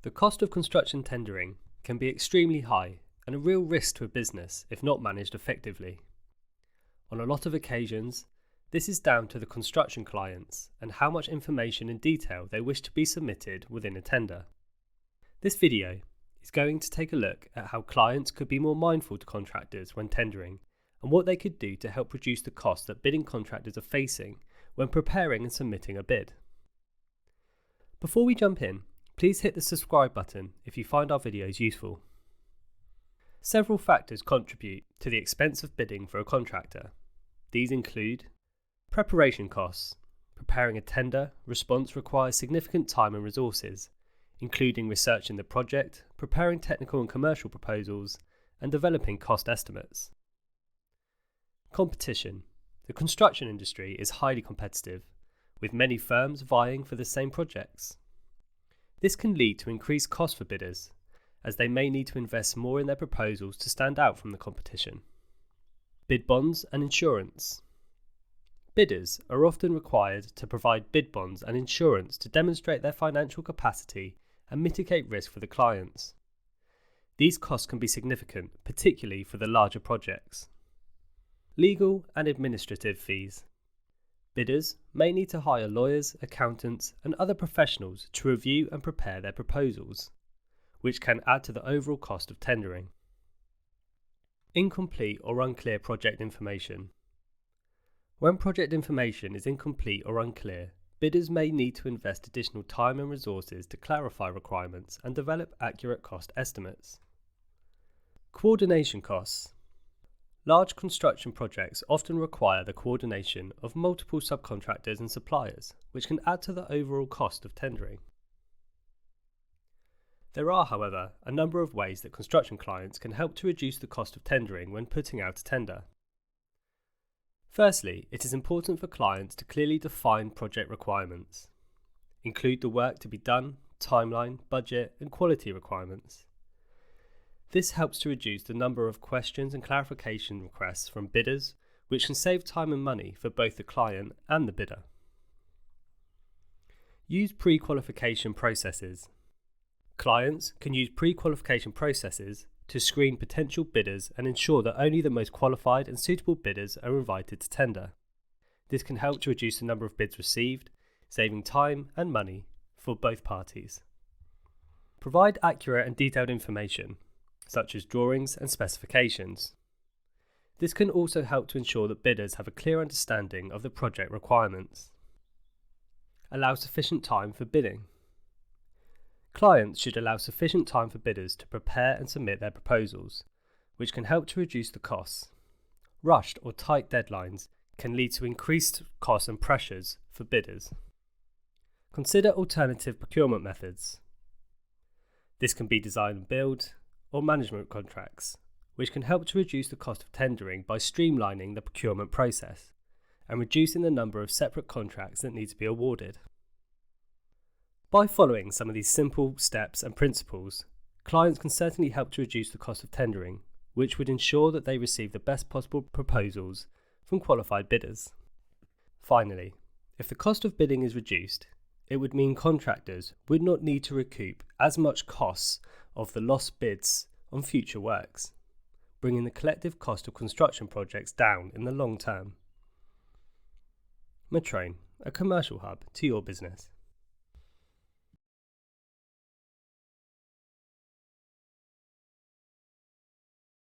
The cost of construction tendering can be extremely high and a real risk to a business if not managed effectively. On a lot of occasions, this is down to the construction clients and how much information in detail they wish to be submitted within a tender. This video is going to take a look at how clients could be more mindful to contractors when tendering and what they could do to help reduce the cost that bidding contractors are facing when preparing and submitting a bid. Before we jump in, please hit the subscribe button if you find our videos useful. Several factors contribute to the expense of bidding for a contractor. These include preparation costs. Preparing a tender response requires significant time and resources, including researching the project, preparing technical and commercial proposals, and developing cost estimates. Competition. The construction industry is highly competitive, with many firms vying for the same projects. This can lead to increased costs for bidders, as they may need to invest more in their proposals to stand out from the competition. Bid bonds and insurance. Bidders are often required to provide bid bonds and insurance to demonstrate their financial capacity and mitigate risk for the clients. These costs can be significant, particularly for the larger projects. Legal and administrative fees. Bidders may need to hire lawyers, accountants, and other professionals to review and prepare their proposals, which can add to the overall cost of tendering. Incomplete or unclear project information. When project information is incomplete or unclear, bidders may need to invest additional time and resources to clarify requirements and develop accurate cost estimates. Coordination costs. Large construction projects often require the coordination of multiple subcontractors and suppliers, which can add to the overall cost of tendering. There are, however, a number of ways that construction clients can help to reduce the cost of tendering when putting out a tender. Firstly, it is important for clients to clearly define project requirements. Include the work to be done, timeline, budget, and quality requirements. This helps to reduce the number of questions and clarification requests from bidders, which can save time and money for both the client and the bidder. Use pre-qualification processes. Clients can use pre-qualification processes to screen potential bidders and ensure that only the most qualified and suitable bidders are invited to tender. This can help to reduce the number of bids received, saving time and money for both parties. Provide accurate and detailed information, such as drawings and specifications. This can also help to ensure that bidders have a clear understanding of the project requirements. Allow sufficient time for bidding. Clients should allow sufficient time for bidders to prepare and submit their proposals, which can help to reduce the costs. Rushed or tight deadlines can lead to increased costs and pressures for bidders. Consider alternative procurement methods. This can be design and build or management contracts, which can help to reduce the cost of tendering by streamlining the procurement process and reducing the number of separate contracts that need to be awarded. By following some of these simple steps and principles, clients can certainly help to reduce the cost of tendering, which would ensure that they receive the best possible proposals from qualified bidders. Finally, if the cost of bidding is reduced, it would mean contractors would not need to recoup as much costs of the lost bids on future works, bringing the collective cost of construction projects down in the long term. Metroun, a commercial hub to your business.